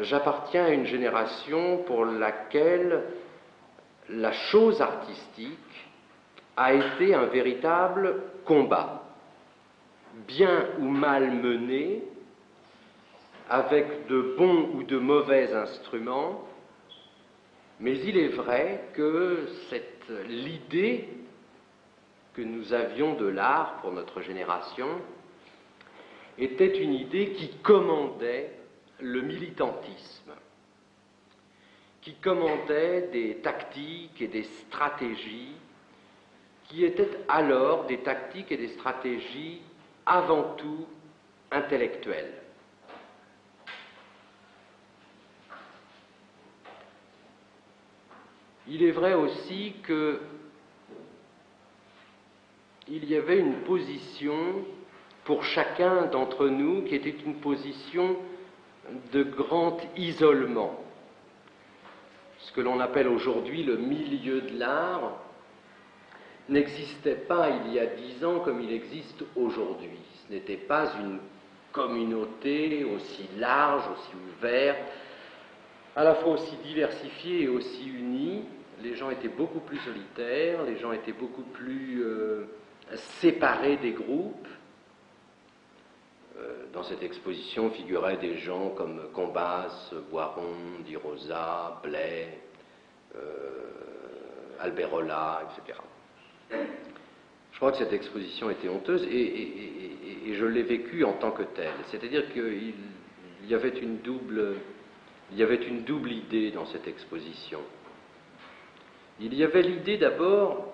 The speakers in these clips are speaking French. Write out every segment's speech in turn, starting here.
J'appartiens à une génération pour laquelle la chose artistique a été un véritable combat, bien ou mal mené, avec de bons ou de mauvais instruments, mais il est vrai que l'idée que nous avions de l'art pour notre génération était une idée qui commandait le militantisme, qui commandait des tactiques et des stratégies qui étaient alors des tactiques et des stratégies avant tout intellectuelles. Il est vrai aussi qu'il y avait une position pour chacun d'entre nous qui était une position de grand isolement. Ce que l'on appelle aujourd'hui le milieu de l'art n'existait pas il y a 10 ans comme il existe aujourd'hui. Ce n'était pas une communauté aussi large, aussi ouverte, à la fois aussi diversifiée et aussi unie. Les gens étaient beaucoup plus solitaires, les gens étaient beaucoup plus séparés des groupes. Dans cette exposition figuraient des gens comme Combas, Boiron, Di Rosa, Blais, Alberola, etc. Je crois que cette exposition était honteuse et je l'ai vécue en tant que telle. C'est-à-dire qu'il y avait une double idée dans cette exposition. Il y avait l'idée d'abord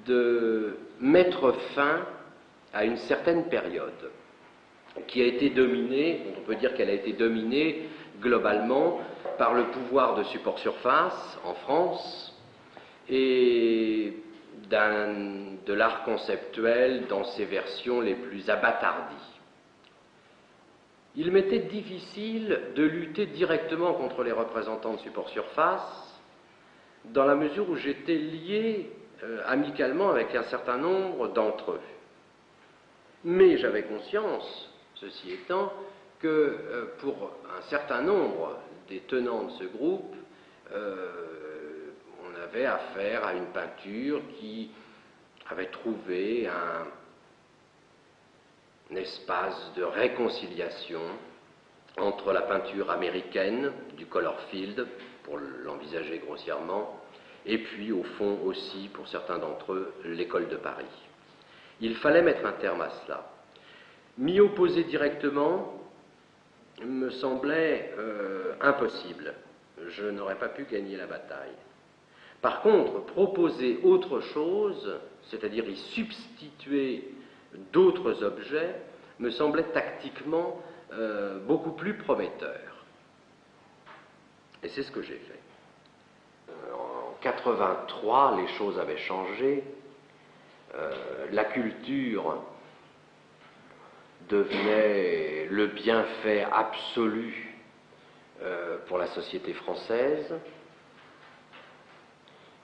de mettre fin à une certaine période qui a été dominée, on peut dire qu'elle a été dominée globalement par le pouvoir de support surface en France et de l'art conceptuel dans ses versions les plus abattardies. Il m'était difficile de lutter directement contre les représentants de support surface dans la mesure où j'étais lié amicalement avec un certain nombre d'entre eux. Mais j'avais conscience, ceci étant, que pour un certain nombre des tenants de ce groupe, on avait affaire à une peinture qui avait trouvé un espace de réconciliation entre la peinture américaine du color field, pour l'envisager grossièrement, et puis au fond aussi, pour certains d'entre eux, l'école de Paris. Il fallait mettre un terme à cela. M'y opposer directement me semblait impossible. Je n'aurais pas pu gagner la bataille. Par contre, proposer autre chose, c'est-à-dire y substituer d'autres objets, me semblait tactiquement beaucoup plus prometteur. Et c'est ce que j'ai fait. En 83, les choses avaient changé. La culture devenait le bienfait absolu pour la société française.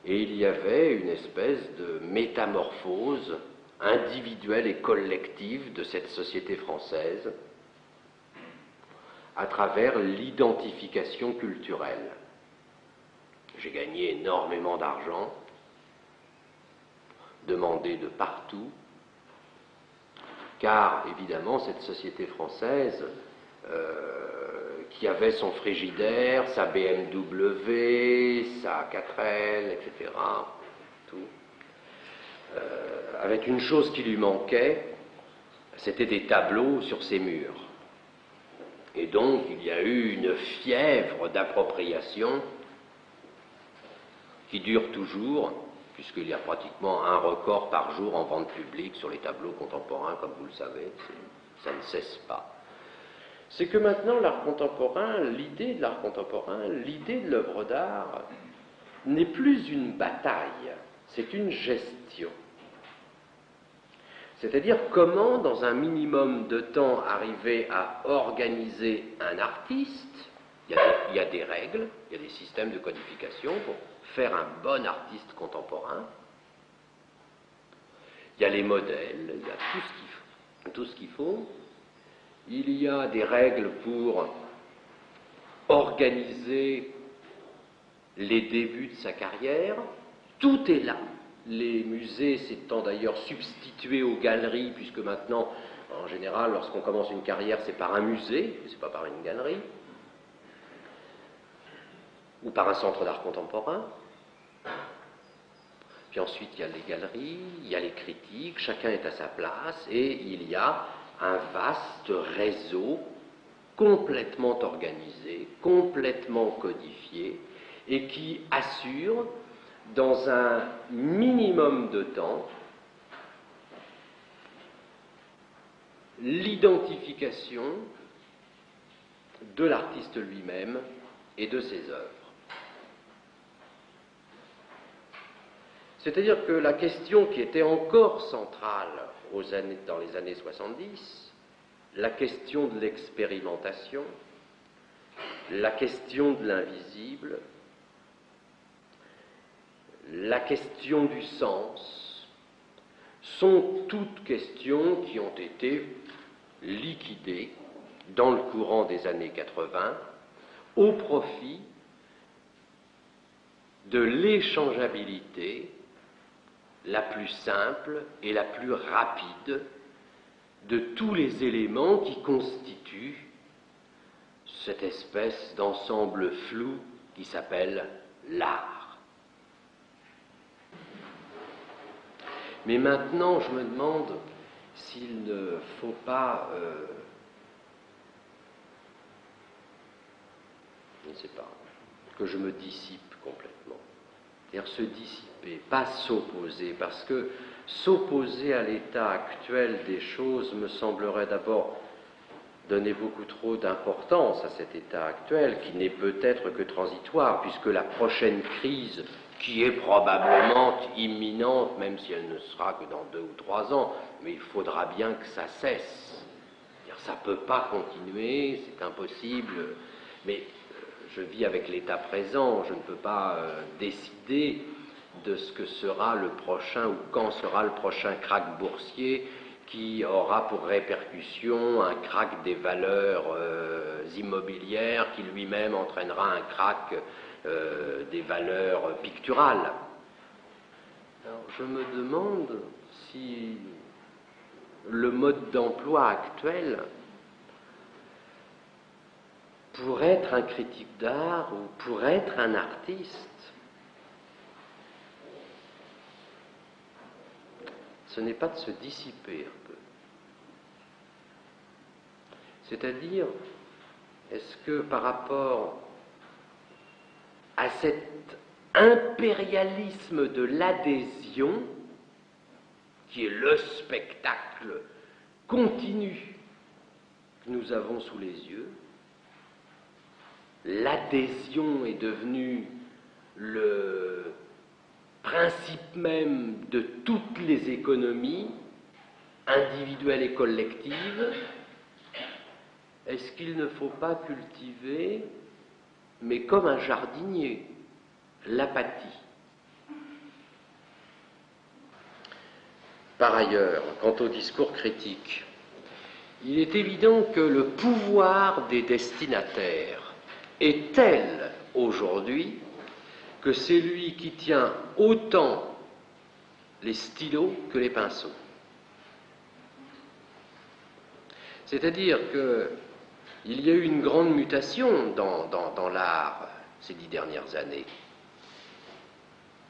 Et il y avait une espèce de métamorphose individuelle et collective de cette société française à travers l'identification culturelle. J'ai gagné énormément d'argent, demandé de partout, car évidemment cette société française qui avait son frigidaire, sa BMW, sa 4L, etc., tout, avait une chose qui lui manquait, c'était des tableaux sur ses murs. Et donc il y a eu une fièvre d'appropriation qui dure toujours, puisqu'il y a pratiquement un record par jour en vente publique sur les tableaux contemporains, comme vous le savez, ça ne cesse pas. C'est que maintenant l'art contemporain, l'idée de l'art contemporain, l'idée de l'œuvre d'art n'est plus une bataille, c'est une gestion. C'est-à-dire comment, dans un minimum de temps, arriver à organiser un artiste. Il y a des règles, il y a des systèmes de codification pour faire un bon artiste contemporain. Il y a les modèles, il y a tout ce qu'il faut. Il y a des règles pour organiser les débuts de sa carrière. Tout est là. Les musées s'étant d'ailleurs substitués aux galeries, puisque maintenant, en général, lorsqu'on commence une carrière, c'est par un musée, c'est pas par une galerie, ou par un centre d'art contemporain. Puis ensuite, il y a les galeries, il y a les critiques, chacun est à sa place, et il y a un vaste réseau complètement organisé, complètement codifié, et qui assure, dans un minimum de temps, l'identification de l'artiste lui-même et de ses œuvres. C'est-à-dire que la question qui était encore centrale dans les années 70, la question de l'expérimentation, la question de l'invisible, la question du sens, sont toutes questions qui ont été liquidées dans le courant des années 80 au profit de l'échangeabilité la plus simple et la plus rapide de tous les éléments qui constituent cette espèce d'ensemble flou qui s'appelle l'art. Mais maintenant, je me demande s'il ne faut pas, je ne sais pas, que je me dissipe complètement. C'est-à-dire se dissiper, pas s'opposer, parce que s'opposer à l'état actuel des choses me semblerait d'abord donner beaucoup trop d'importance à cet état actuel, qui n'est peut-être que transitoire, puisque la prochaine crise, qui est probablement imminente, même si elle ne sera que dans 2 ou 3 ans, mais il faudra bien que ça cesse. Ça ne peut pas continuer, c'est impossible, mais je vis avec l'état présent, je ne peux pas décider de ce que sera le prochain ou quand sera le prochain krach boursier qui aura pour répercussion un krach des valeurs immobilières qui lui-même entraînera un krach des valeurs picturales. Alors, je me demande si le mode d'emploi actuel pour être un critique d'art ou pour être un artiste, ce n'est pas de se dissiper un peu. C'est-à-dire, est-ce que par rapport à cet impérialisme de l'adhésion, qui est le spectacle continu que nous avons sous les yeux, l'adhésion est devenue le principe même de toutes les économies, individuelles et collectives. Est-ce qu'il ne faut pas cultiver, mais comme un jardinier, l'apathie? Par ailleurs, quant au discours critique, il est évident que le pouvoir des destinataires est tel aujourd'hui que c'est lui qui tient autant les stylos que les pinceaux. C'est-à-dire qu'il y a eu une grande mutation dans l'art ces 10 dernières années.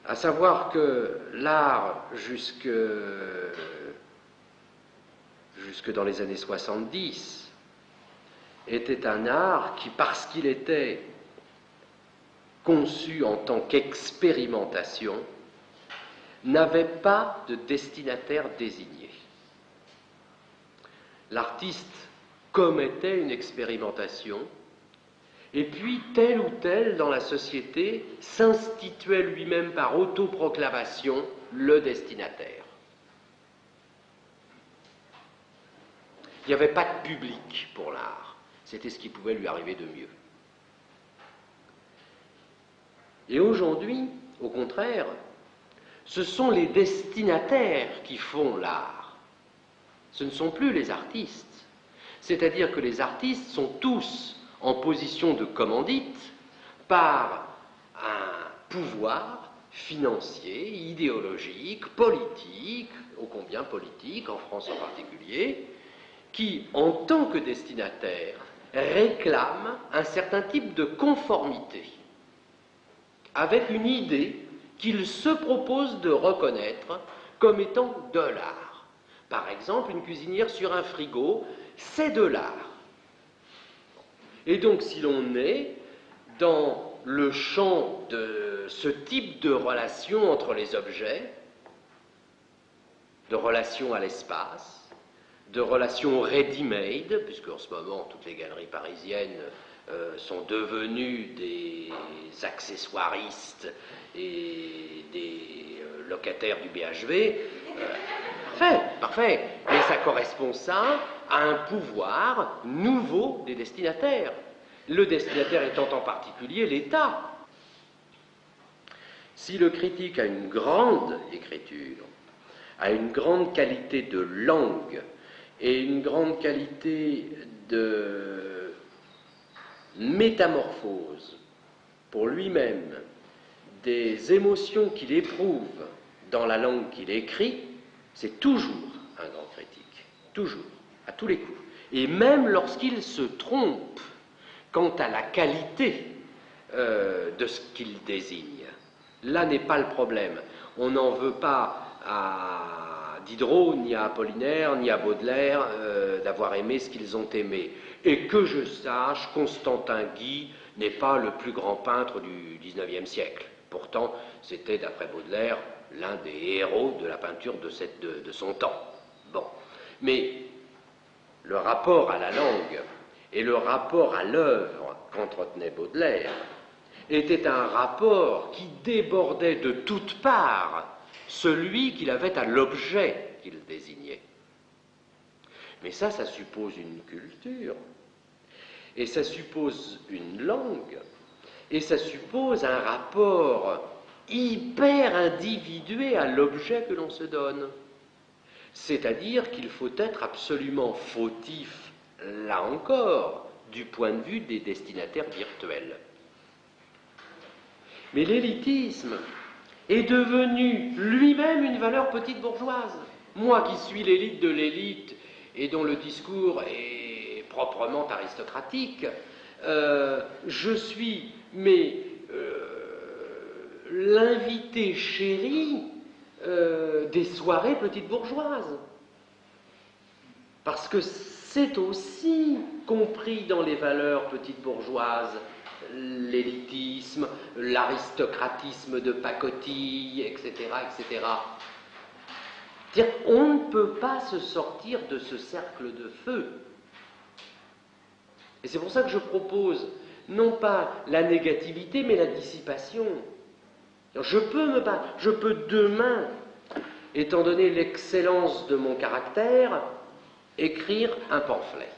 À savoir que l'art, jusque dans les années 70, était un art qui, parce qu'il était conçu en tant qu'expérimentation, n'avait pas de destinataire désigné. L'artiste commettait une expérimentation, et puis tel ou tel dans la société s'instituait lui-même par autoproclamation le destinataire. Il n'y avait pas de public pour l'art, c'était ce qui pouvait lui arriver de mieux. Et aujourd'hui, au contraire, ce sont les destinataires qui font l'art. Ce ne sont plus les artistes. C'est-à-dire que les artistes sont tous en position de commandite par un pouvoir financier, idéologique, politique, ô combien politique, en France en particulier, qui, en tant que destinataire, réclame un certain type de conformité, avec une idée qu'il se propose de reconnaître comme étant de l'art. Par exemple, une cuisinière sur un frigo, c'est de l'art. Et donc, si l'on est dans le champ de ce type de relation entre les objets, de relation à l'espace, de relations ready-made, puisque en ce moment toutes les galeries parisiennes sont devenues des accessoiristes et des locataires du BHV, parfait. Et ça correspond ça à un pouvoir nouveau des destinataires. Le destinataire étant en particulier l'État. Si le critique a une grande écriture, a une grande qualité de langue et une grande qualité de métamorphose pour lui-même des émotions qu'il éprouve dans la langue qu'il écrit, c'est toujours un grand critique, toujours, à tous les coups. Et même lorsqu'il se trompe quant à la qualité de ce qu'il désigne, là n'est pas le problème. On n'en veut pas à Diderot, ni à Apollinaire, ni à Baudelaire d'avoir aimé ce qu'ils ont aimé. Et que je sache, Constantin Guy n'est pas le plus grand peintre du XIXe siècle. Pourtant, c'était, d'après Baudelaire, l'un des héros de la peinture de son temps. Bon. Mais le rapport à la langue et le rapport à l'œuvre qu'entretenait Baudelaire était un rapport qui débordait de toutes parts celui qu'il avait à l'objet qu'il désignait. Mais ça suppose une culture, et ça suppose une langue, et ça suppose un rapport hyper individué à l'objet que l'on se donne. C'est-à-dire qu'il faut être absolument fautif, là encore, du point de vue des destinataires virtuels. Mais l'élitisme est devenu lui-même une valeur petite bourgeoise. Moi qui suis l'élite de l'élite et dont le discours est proprement aristocratique, je suis, l'invité chéri des soirées petites bourgeoises. Parce que c'est aussi compris dans les valeurs petites bourgeoises, l'élitisme, l'aristocratisme de pacotille, etc., etc. C'est-à-dire, on ne peut pas se sortir de ce cercle de feu. Et c'est pour ça que je propose, non pas la négativité, mais la dissipation. Je peux demain, étant donné l'excellence de mon caractère, écrire un pamphlet.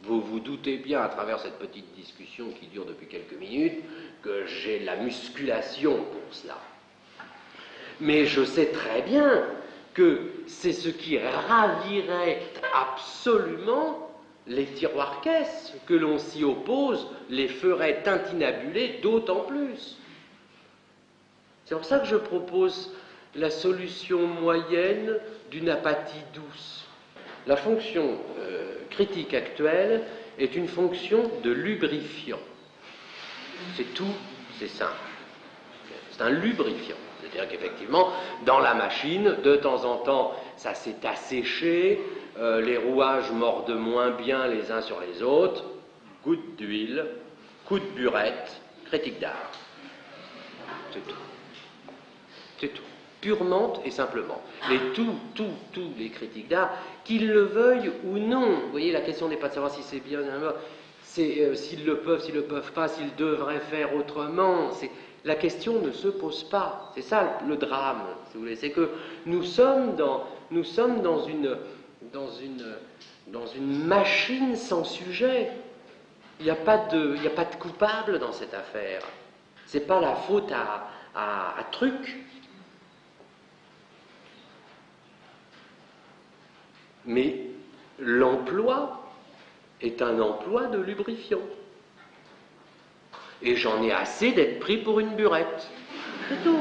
Vous vous doutez bien, à travers cette petite discussion qui dure depuis quelques minutes, que j'ai la musculation pour cela. Mais je sais très bien que c'est ce qui ravirait absolument les tiroirs-caisses, que l'on s'y oppose, les ferait tintinabuler d'autant plus. C'est pour ça que je propose la solution moyenne d'une apathie douce. La fonction critique actuelle est une fonction de lubrifiant. C'est tout, c'est simple. C'est un lubrifiant. C'est-à-dire qu'effectivement, dans la machine, de temps en temps, ça s'est asséché, les rouages mordent moins bien les uns sur les autres, goutte d'huile, coup de burette, critique d'art. C'est tout. C'est tout. Purement et simplement. Et tous les critiques d'art, qu'ils le veuillent ou non, vous voyez, la question n'est pas de savoir si c'est bien ou non, c'est s'ils le peuvent pas, s'ils devraient faire autrement. La question ne se pose pas. C'est ça le drame, si vous voulez. C'est que nous sommes dans une machine sans sujet. Il n'y a pas de coupable dans cette affaire. C'est pas la faute à truc. Mais l'emploi est un emploi de lubrifiant. Et j'en ai assez d'être pris pour une burette. C'est tout.